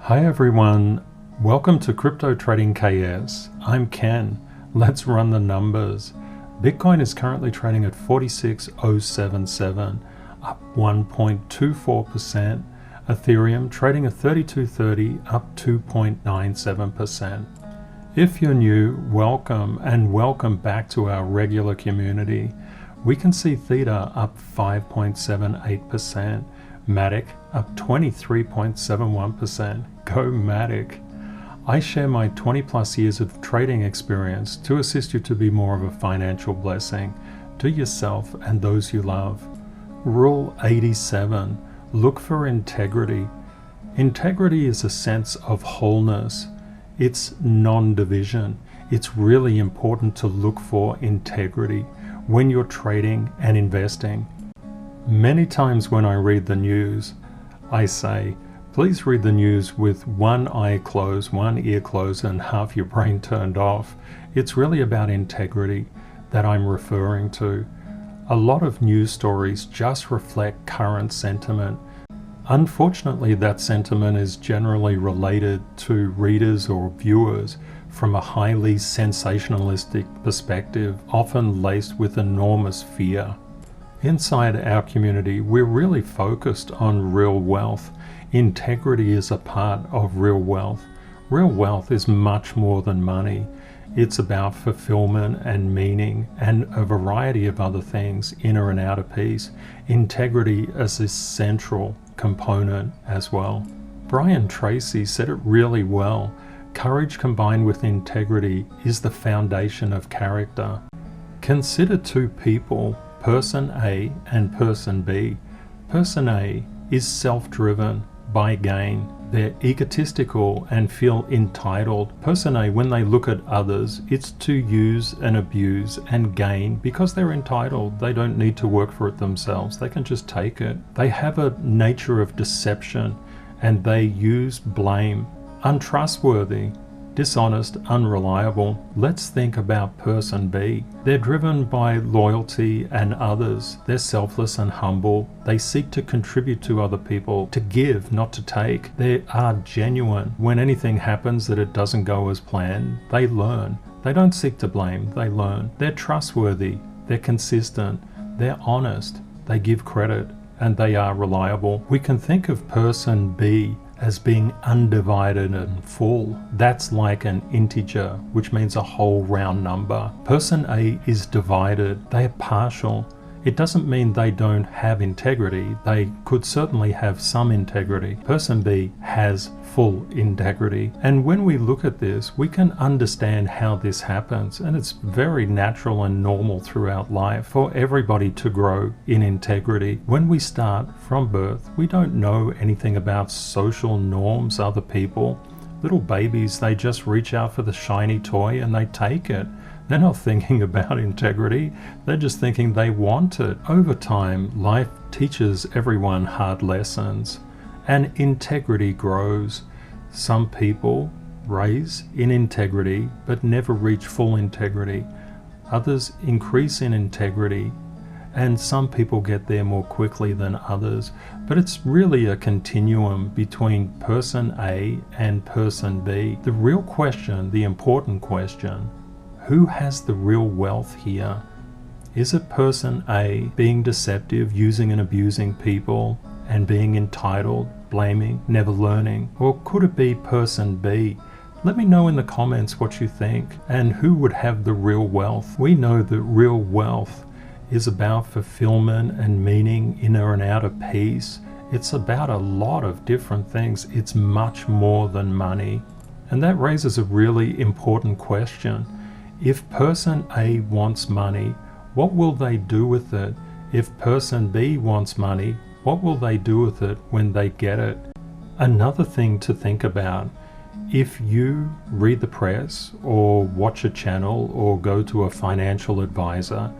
Hi everyone, welcome to Crypto Trading KS. I'm Ken. Let's run the numbers. Bitcoin is currently trading at 46,077, up 1.24%. Ethereum trading at 3230, up 2.97%. If you're new, welcome and welcome back to our regular community. We can see Theta up 5.78%. Matic up 23.71%. Go Matic. I share my 20 plus years of trading experience to assist you to be more of a financial blessing to yourself and those you love. Rule 87. Look for integrity. Integrity is a sense of wholeness. It's non-division. It's really important to look for integrity when you're trading and investing. Many times when I read the news, I say, please read the news with one eye closed, one ear closed, and half your brain turned off. It's really about integrity that I'm referring to. A lot of news stories just reflect current sentiment. Unfortunately, that sentiment is generally related to readers or viewers from a highly sensationalistic perspective, often laced with enormous fear. Inside our community, we're really focused on real wealth. Integrity is a part of real wealth. Real wealth is much more than money. It's about fulfillment and meaning and a variety of other things, inner and outer peace. Integrity is a central component as well. Brian Tracy said it really well. Courage combined with integrity is the foundation of character. Consider two people, Person A and Person B. Person A is self-driven by gain. They're egotistical and feel entitled. Person A, when they look at others, it's to use and abuse and gain because they're entitled. They don't need to work for it themselves. They can just take it. They have a nature of deception and they use blame. Untrustworthy, dishonest, unreliable. Let's think about Person B. They're driven by loyalty and others. They're selfless and humble. They seek to contribute to other people, to give, not to take. They are genuine. When anything happens that it doesn't go as planned, they learn. They don't seek to blame, they learn. They're trustworthy. They're consistent. They're honest. They give credit and they are reliable. We can think of Person B as being undivided and full. That's like an integer, which means a whole round number. Person A is divided. They are partial. It doesn't mean they don't have integrity. They could certainly have some integrity. Person B has full integrity. And when we look at this, we can understand how this happens. And it's very natural and normal throughout life for everybody to grow in integrity. When we start from birth, we don't know anything about social norms, other people. Little babies, they just reach out for the shiny toy and they take it. They're not thinking about integrity, they're just thinking they want it. Over time, life teaches everyone hard lessons and integrity grows. Some people raise in integrity but never reach full integrity. Others increase in integrity and some people get there more quickly than others. But it's really a continuum between Person A and Person B. The real question, the important question, who has the real wealth here? Is it Person A being deceptive, using and abusing people, and being entitled, blaming, never learning? Or could it be Person B? Let me know in the comments what you think, and who would have the real wealth. We know that real wealth is about fulfillment and meaning, inner and outer peace. It's about a lot of different things. It's much more than money. And that raises a really important question. If Person A wants money, what will they do with it? If Person B wants money, what will they do with it when they get it? Another thing to think about, if you read the press or watch a channel or go to a financial advisor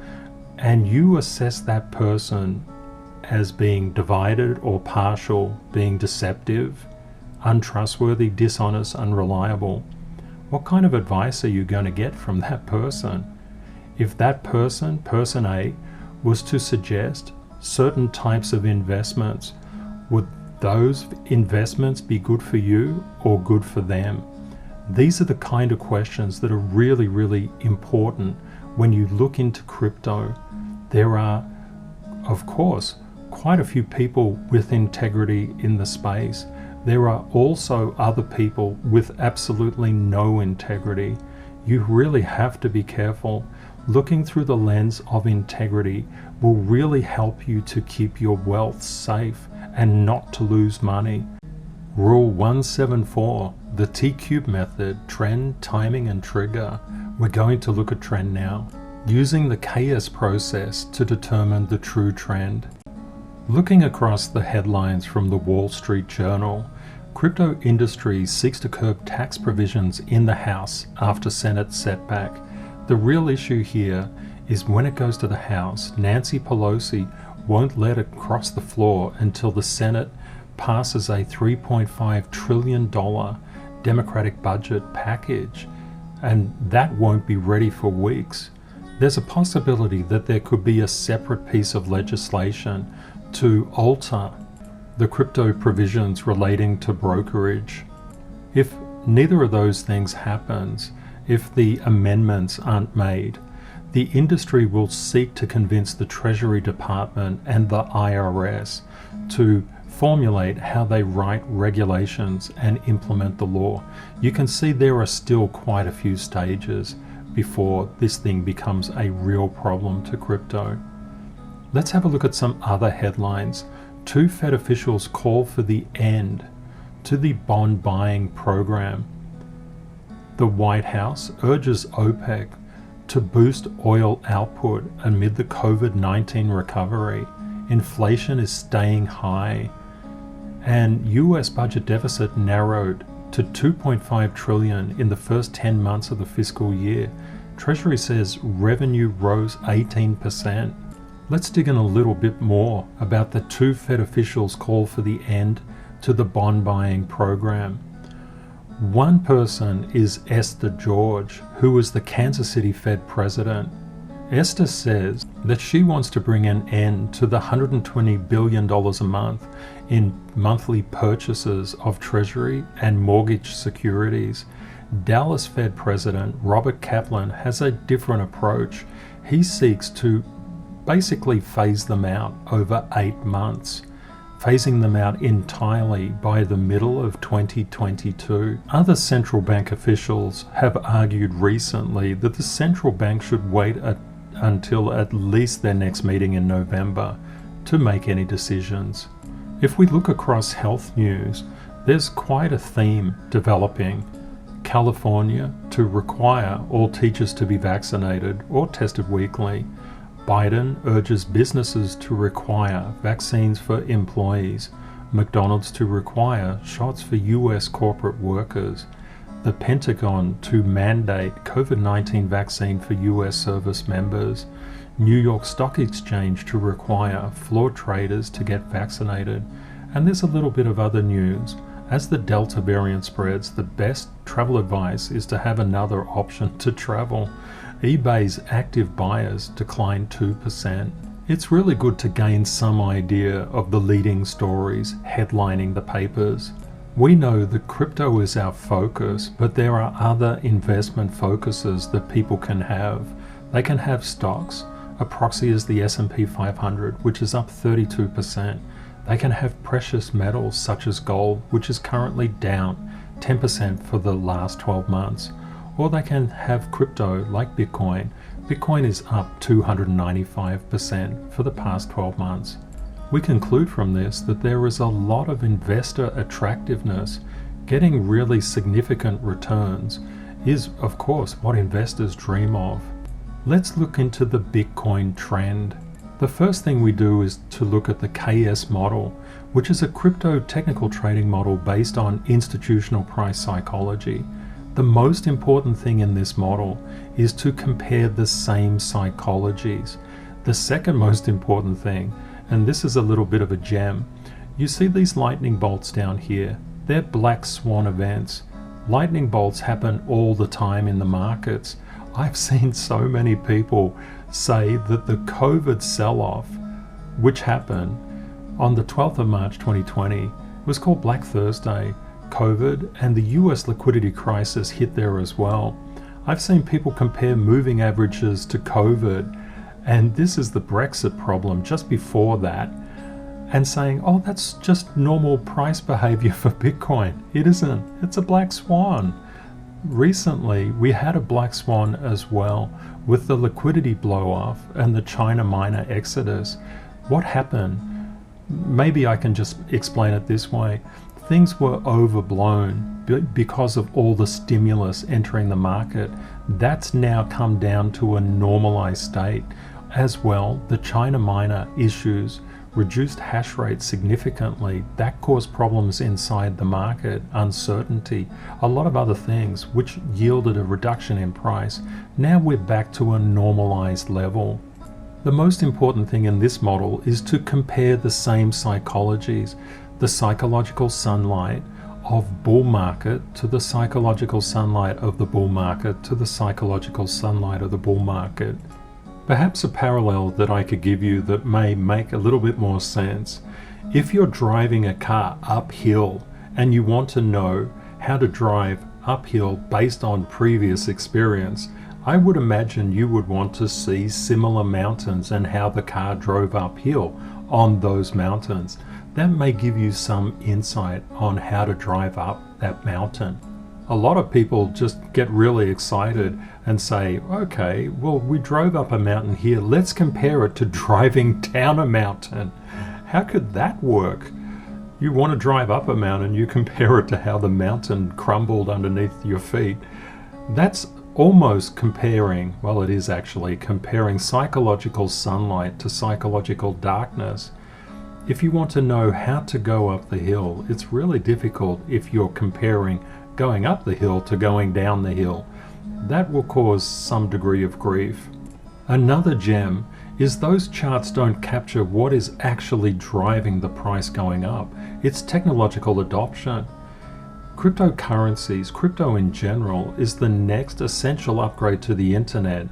and you assess that person as being divided or partial, being deceptive, untrustworthy, dishonest, unreliable, what kind of advice are you going to get from that person? If that person, Person A, was to suggest certain types of investments, would those investments be good for you or good for them? These are the kind of questions that are really, really important when you look into crypto. There are, of course, quite a few people with integrity in the space. There are also other people with absolutely no integrity. You really have to be careful. Looking through the lens of integrity will really help you to keep your wealth safe and not to lose money. Rule 174, the T-Cube method, trend, timing, and trigger. We're going to look at trend now, using the KS process to determine the true trend. Looking across the headlines from the Wall Street Journal, crypto industry seeks to curb tax provisions in the House after Senate setback. The real issue here is when it goes to the House, Nancy Pelosi won't let it cross the floor until the Senate passes a $3.5 trillion Democratic budget package, and that won't be ready for weeks. There's a possibility that there could be a separate piece of legislation to alter the crypto provisions relating to brokerage. If neither of those things happens, if the amendments aren't made, the industry will seek to convince the Treasury Department and the IRS to formulate how they write regulations and implement the law. You can see there are still quite a few stages before this thing becomes a real problem to crypto. Let's have a look at some other headlines. 2 Fed officials call for the end to the bond buying program. The White House urges OPEC to boost oil output amid the COVID-19 recovery. Inflation is staying high, and US budget deficit narrowed to $2.5 trillion in the first 10 months of the fiscal year. Treasury says revenue rose 18%. Let's dig in a little bit more about the 2 Fed officials' call for the end to the bond buying program. One person is Esther George, who is the Kansas City Fed president. Esther says that she wants to bring an end to the $120 billion a month in monthly purchases of Treasury and mortgage securities. Dallas Fed President Robert Kaplan has a different approach. He seeks to basically phase them out over 8 months, phasing them out entirely by the middle of 2022. Other central bank officials have argued recently that the central bank should wait until at least their next meeting in November to make any decisions. If we look across health news, there's quite a theme developing. California to require all teachers to be vaccinated or tested weekly. Biden urges businesses to require vaccines for employees. McDonald's to require shots for US corporate workers. The Pentagon to mandate COVID-19 vaccine for US service members. New York Stock Exchange to require floor traders to get vaccinated. And there's a little bit of other news. As the Delta variant spreads, the best travel advice is to have another option to travel. eBay's active buyers declined 2%. It's really good to gain some idea of the leading stories headlining the papers. We know that crypto is our focus, but there are other investment focuses that people can have. They can have stocks. A proxy is the S&P 500, which is up 32%. They can have precious metals such as gold, which is currently down 10% for the last 12 months. Or they can have crypto like Bitcoin. Bitcoin is up 295% for the past 12 months. We conclude from this that there is a lot of investor attractiveness. Getting really significant returns is, of course, what investors dream of. Let's look into the Bitcoin trend. The first thing we do is to look at the KS model, which is a crypto technical trading model based on institutional price psychology. The most important thing in this model is to compare the same psychologies. The second most important thing, and this is a little bit of a gem, you see these lightning bolts down here. They're black swan events. Lightning bolts happen all the time in the markets. I've seen so many people say that the COVID sell-off, which happened on the 12th of March 2020, It was called Black Thursday. COVID and the US liquidity crisis hit there as well. I've seen people compare moving averages to COVID, and this is the Brexit problem just before that, and saying, oh, that's just normal price behavior for Bitcoin. It isn't. It's a black swan. Recently, we had a black swan as well with the liquidity blow-off and the China miner exodus. What happened? Maybe I can just explain it this way. Things were overblown because of all the stimulus entering the market. That's now come down to a normalized state. As well, the China miner issues reduced hash rate significantly. That caused problems inside the market, uncertainty, a lot of other things, which yielded a reduction in price. Now we're back to a normalized level. The most important thing in this model is to compare the same psychologies, the psychological sunlight of bull market to the psychological sunlight of the bull market to the psychological sunlight of the bull market. Perhaps a parallel that I could give you that may make a little bit more sense. If you're driving a car uphill and you want to know how to drive uphill based on previous experience, I would imagine you would want to see similar mountains and how the car drove uphill on those mountains. That may give you some insight on how to drive up that mountain. A lot of people just get really excited and say, okay, well, we drove up a mountain here. Let's compare it to driving down a mountain. How could that work? You want to drive up a mountain, you compare it to how the mountain crumbled underneath your feet. That's almost comparing, well, it is actually comparing psychological sunlight to psychological darkness. If you want to know how to go up the hill, it's really difficult if you're comparing going up the hill to going down the hill. That will cause some degree of grief. Another gem is those charts don't capture what is actually driving the price going up. It's technological adoption. Cryptocurrencies, crypto in general, is the next essential upgrade to the internet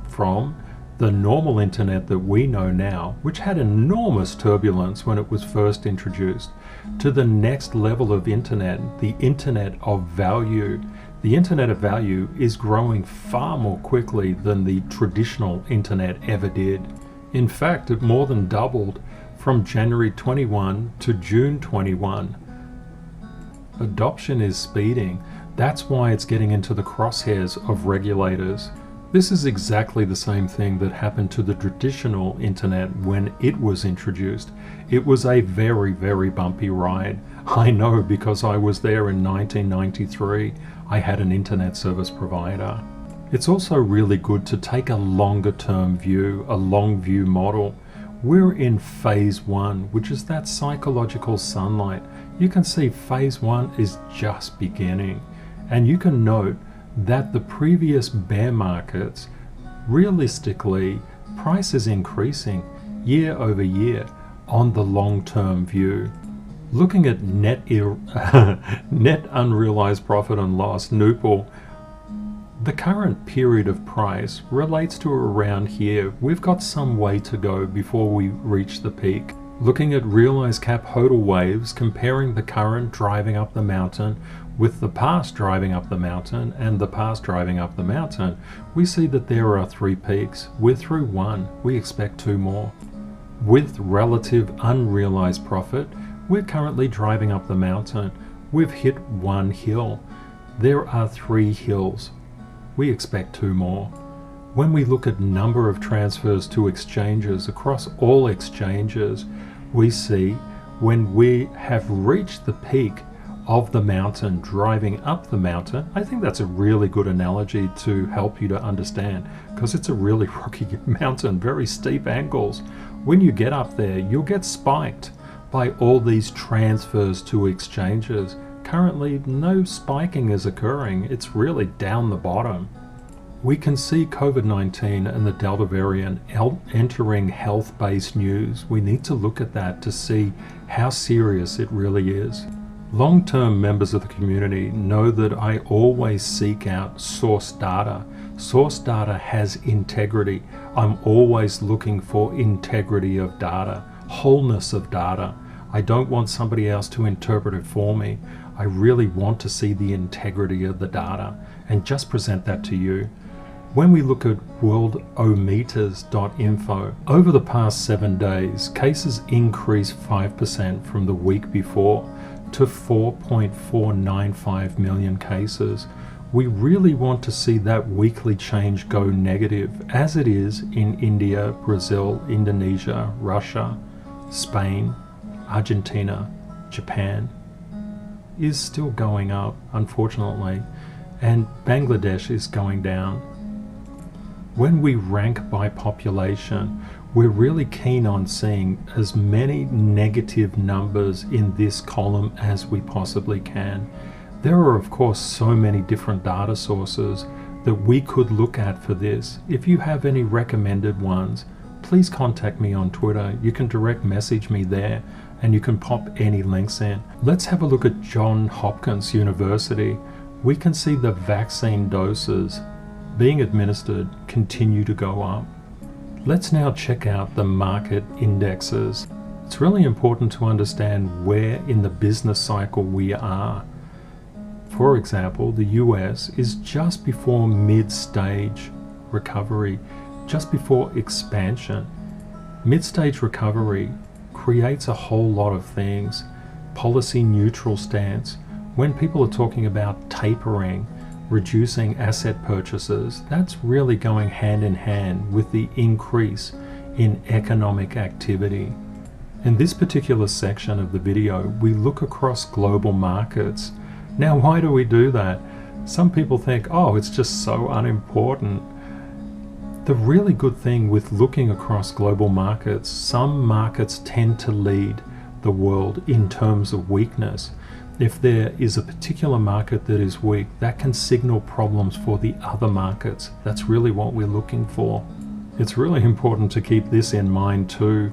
from the normal internet that we know now, which had enormous turbulence when it was first introduced, to the next level of internet, the internet of value. The internet of value is growing far more quickly than the traditional internet ever did. In fact, it more than doubled from January 21 to June 21. Adoption is speeding. That's why it's getting into the crosshairs of regulators. This is exactly the same thing that happened to the traditional internet when it was introduced. It was a very, very bumpy ride. I know because I was there in 1993. I had an internet service provider. It's also really good to take a longer term view, a long view model. We're in phase 1, which is that psychological sunlight. You can see phase 1 is just beginning, and you can note that the previous bear markets, realistically, price is increasing year over year on the long-term view. Looking at net unrealized profit and loss, NUPL, the current period of price relates to around here. We've got some way to go before we reach the peak. Looking at realized cap hodl waves, comparing the current driving up the mountain with the past driving up the mountain and the past driving up the mountain, we see that there are 3 peaks. We're through 1, we expect 2 more. With relative unrealized profit, we're currently driving up the mountain. We've hit 1 hill. There are 3 hills. We expect 2 more. When we look at number of transfers to exchanges across all exchanges, we see when we have reached the peak of the mountain driving up the mountain. I think that's a really good analogy to help you to understand, because it's a really rocky mountain, very steep angles. When you get up there, you'll get spiked by all these transfers to exchanges. Currently, no spiking is occurring. It's really down the bottom. We can see COVID-19 and the Delta variant entering health-based news. We need to look at that to see how serious it really is. Long-term members of the community know that I always seek out source data. Source data has integrity. I'm always looking for integrity of data, wholeness of data. I don't want somebody else to interpret it for me. I really want to see the integrity of the data and just present that to you. When we look at worldometers.info, over the past 7 days, cases increased 5% from the week before to 4.495 million cases. We really want to see that weekly change go negative, as it is in India, Brazil, Indonesia, Russia, Spain, Argentina, Japan. Is still going up, unfortunately, and Bangladesh is going down. When we rank by population, we're really keen on seeing as many negative numbers in this column as we possibly can. There are of course so many different data sources that we could look at for this. If you have any recommended ones, please contact me on Twitter. You can direct message me there and you can pop any links in. Let's have a look at Johns Hopkins University. We can see the vaccine doses being administered continue to go up. Let's now check out the market indexes. It's really important to understand where in the business cycle we are. For example, the US is just before mid-stage recovery, just before expansion. Mid-stage recovery creates a whole lot of things. Policy neutral stance. When people are talking about tapering, reducing asset purchases, that's really going hand in hand with the increase in economic activity. In this particular section of the video, we look across global markets. Now, why do we do that? Some people think, oh, it's just so unimportant. The really good thing with looking across global markets, some markets tend to lead the world in terms of weakness. If there is a particular market that is weak, that can signal problems for the other markets. That's really what we're looking for. It's really important to keep this in mind too.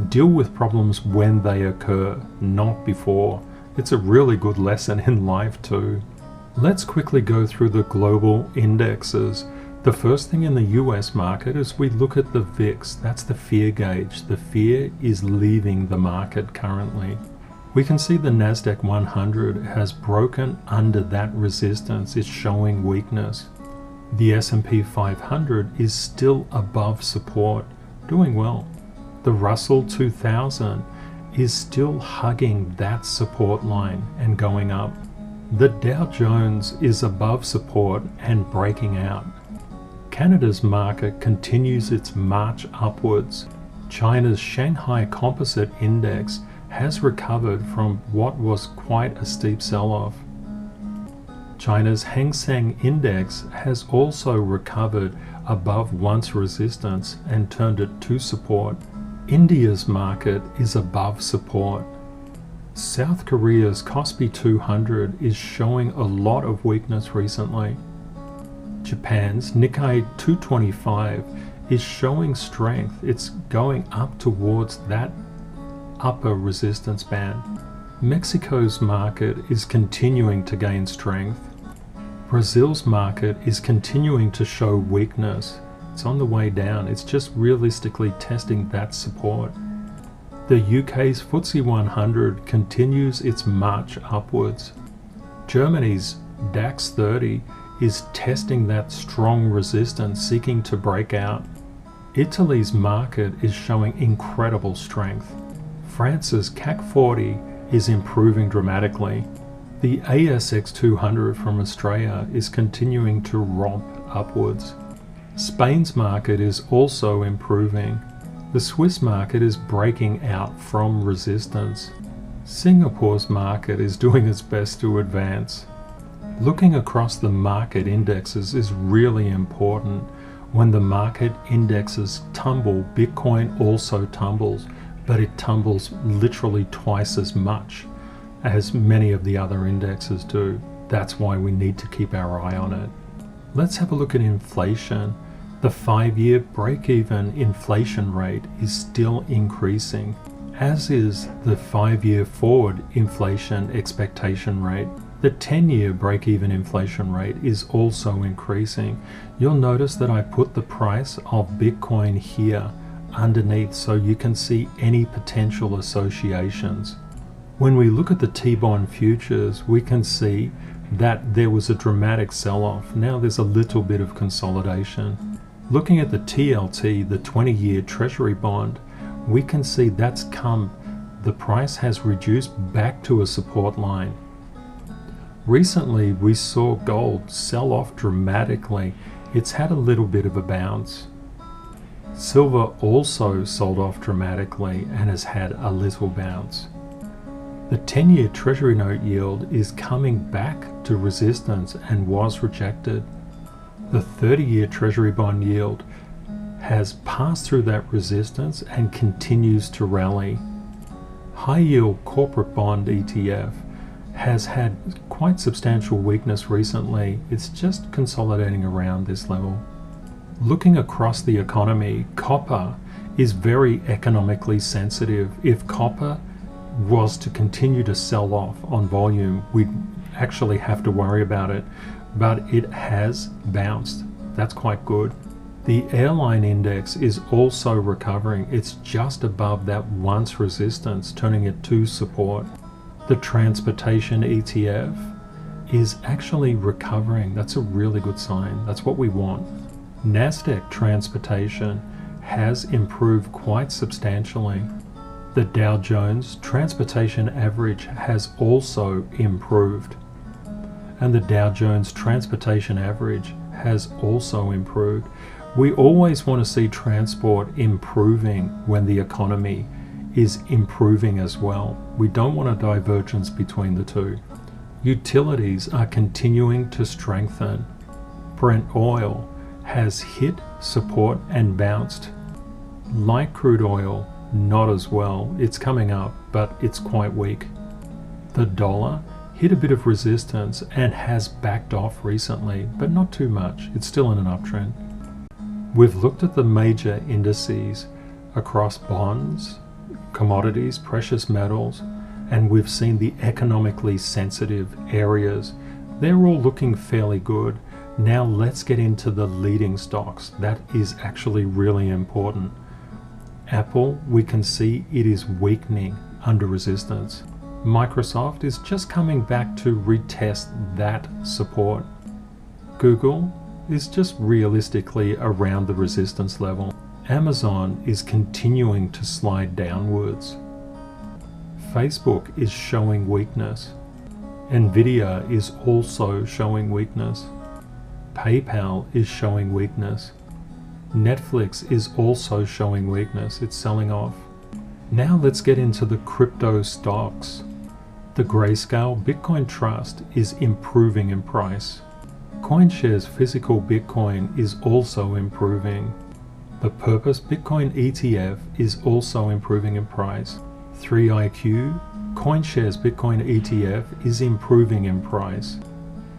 Deal with problems when they occur, not before. It's a really good lesson in life too. Let's quickly go through the global indexes. The first thing in the US market is we look at the VIX. That's the fear gauge. The fear is leaving the market currently. We can see the NASDAQ 100 has broken under that resistance. It's showing weakness. The S&P 500 is still above support, doing well. The Russell 2000 is still hugging that support line and going up. The Dow Jones is above support and breaking out. Canada's market continues its march upwards. China's Shanghai Composite Index has recovered from what was quite a steep sell-off. China's Hang Seng Index has also recovered above once resistance and turned it to support. India's market is above support. South Korea's Kospi 200 is showing a lot of weakness recently. Japan's Nikkei 225 is showing strength. It's going up towards that upper resistance band. Mexico's market is continuing to gain strength. Brazil's market is continuing to show weakness. It's on the way down. It's just realistically testing that support. The UK's FTSE 100 continues its march upwards. Germany's DAX 30 is testing that strong resistance, seeking to break out. Italy's market is showing incredible strength. France's CAC 40 is improving dramatically. The ASX 200 from Australia is continuing to romp upwards. Spain's market is also improving. The Swiss market is breaking out from resistance. Singapore's market is doing its best to advance. Looking across the market indexes is really important. When the market indexes tumble, Bitcoin also tumbles, but it tumbles literally twice as much as many of the other indexes do. That's why we need to keep our eye on it. Let's have a look at inflation. The 5-year break-even inflation rate is still increasing, as is the 5-year forward inflation expectation rate. The 10-year break-even inflation rate is also increasing. You'll notice that I put the price of Bitcoin here underneath so you can see any potential associations. When we look at the T-bond futures, we can see that there was a dramatic sell-off. Now there's a little bit of consolidation. Looking at the TLT, the 20-year Treasury bond, we can see that's the price has reduced back to a support line. Recently, we saw gold sell off dramatically. It's had a little bit of a bounce. Silver also sold off dramatically and has had a little bounce. The 10-year Treasury note yield is coming back to resistance and was rejected. The 30-year Treasury bond yield has passed through that resistance and continues to rally. High-yield corporate bond ETF has had quite substantial weakness recently. It's just consolidating around this level. Looking across the economy, copper is very economically sensitive. If copper was to continue to sell off on volume, we'd actually have to worry about it, but it has bounced. That's quite good. The airline index is also recovering. It's just above that once resistance, turning it to support. The transportation ETF is actually recovering. That's a really good sign. That's what we want. Nasdaq transportation has improved quite substantially. The Dow Jones Transportation Average has also improved. And the Dow Jones Transportation Average has also improved. We always want to see transport improving when the economy is improving as well. We don't want a divergence between the two. Utilities are continuing to strengthen. Brent oil has hit support and bounced. Light crude oil, not as well. It's coming up, but it's quite weak. The dollar hit a bit of resistance and has backed off recently, but not too much. It's still in an uptrend. We've looked at the major indices across bonds, commodities, precious metals, and we've seen the economically sensitive areas. They're all looking fairly good. Now let's get into the leading stocks. That is actually really important. Apple, we can see it is weakening under resistance. Microsoft is just coming back to retest that support. Google is just realistically around the resistance level. Amazon is continuing to slide downwards. Facebook is showing weakness. Nvidia is also showing weakness. PayPal is showing weakness. Netflix is also showing weakness. It's selling off. Now let's get into the crypto stocks. The Grayscale Bitcoin Trust is improving in price. CoinShares Physical Bitcoin is also improving. The Purpose Bitcoin ETF is also improving in price. 3iQ CoinShares Bitcoin ETF is improving in price.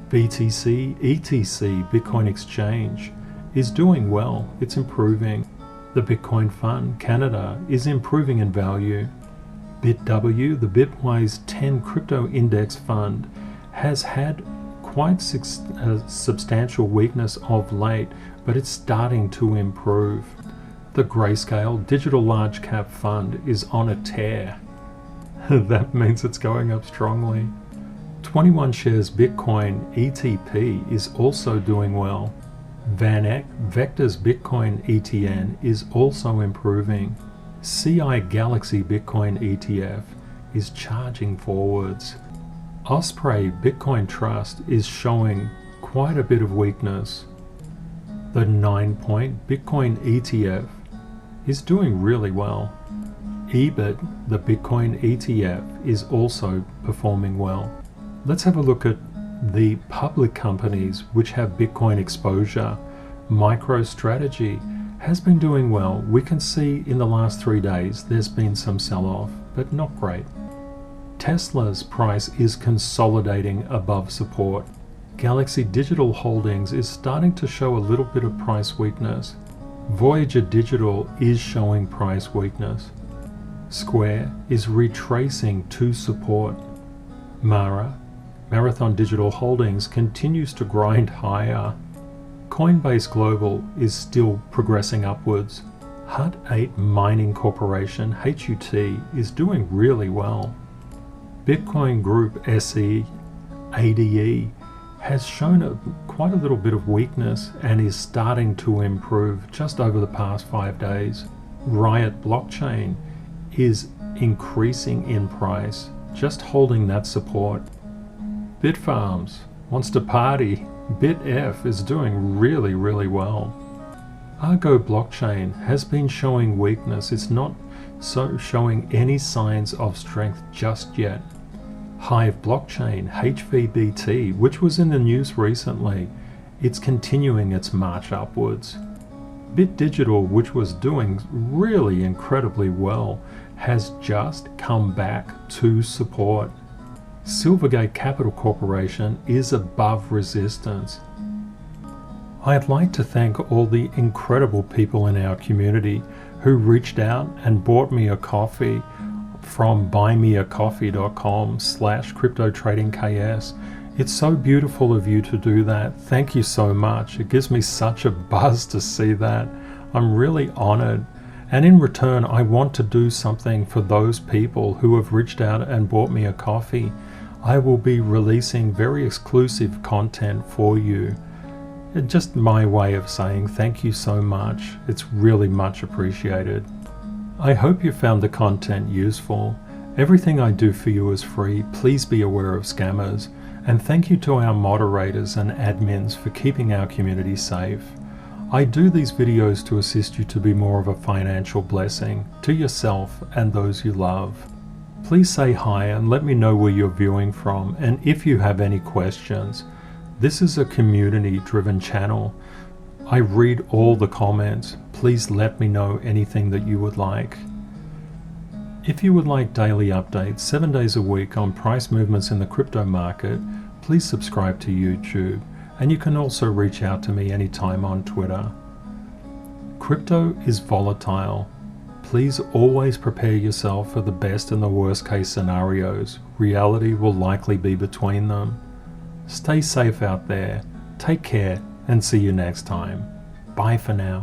BTC ETC Bitcoin Exchange is doing well. It's improving. The Bitcoin Fund Canada is improving in value. BitW, the Bitwise 10 Crypto Index Fund, has had quite substantial weakness of late, but it's starting to improve. The Grayscale Digital Large Cap Fund is on a tear. That means it's going up strongly. 21 Shares Bitcoin ETP is also doing well. VanEck Vectors Bitcoin ETN is also improving. CI Galaxy Bitcoin ETF is charging forwards. Osprey Bitcoin Trust is showing quite a bit of weakness. The 9-point Bitcoin ETF is doing really well. EBIT, the Bitcoin ETF, is also performing well. Let's have a look at the public companies which have Bitcoin exposure. MicroStrategy has been doing well. We can see in the last 3 days there's been some sell-off, but not great. Tesla's price is consolidating above support. Galaxy Digital Holdings is starting to show a little bit of price weakness. Voyager Digital is showing price weakness. Square is retracing to support. Marathon Digital Holdings continues to grind higher. Coinbase Global is still progressing upwards. Hut 8 Mining Corporation, HUT, is doing really well. Bitcoin Group SE ADE has shown quite a little bit of weakness and is starting to improve just over the past 5 days. Riot Blockchain is increasing in price, just holding that support. Bitfarms wants to party. BitF is doing really well. Argo Blockchain has been showing weakness. It's not showing any signs of strength just yet. Hive Blockchain, HVBT, which was in the news recently, it's continuing its march upwards. Bit Digital, which was doing really incredibly well, has just come back to support. Silvergate Capital Corporation is above resistance. I'd like to thank all the incredible people in our community who reached out and bought me a coffee from buymeacoffee.com/cryptotradingks. It's so beautiful of you to do that. Thank you so much. It gives me such a buzz to see that. I'm really honored. And in return, I want to do something for those people who have reached out and bought me a coffee. I will be releasing very exclusive content for you. Just my way of saying thank you so much. It's really much appreciated. I hope you found the content useful. Everything I do for you is free. Please be aware of scammers. And thank you to our moderators and admins for keeping our community safe. I do these videos to assist you to be more of a financial blessing to yourself and those you love. Please say hi and let me know where you're viewing from, and if you have any questions. This is a community-driven channel. I read all the comments. Please let me know anything that you would like. If you would like daily updates 7 days a week on price movements in the crypto market, please subscribe to YouTube, and you can also reach out to me anytime on Twitter. Crypto is volatile. Please always prepare yourself for the best and the worst case scenarios. Reality will likely be between them. Stay safe out there. Take care and see you next time. Bye for now.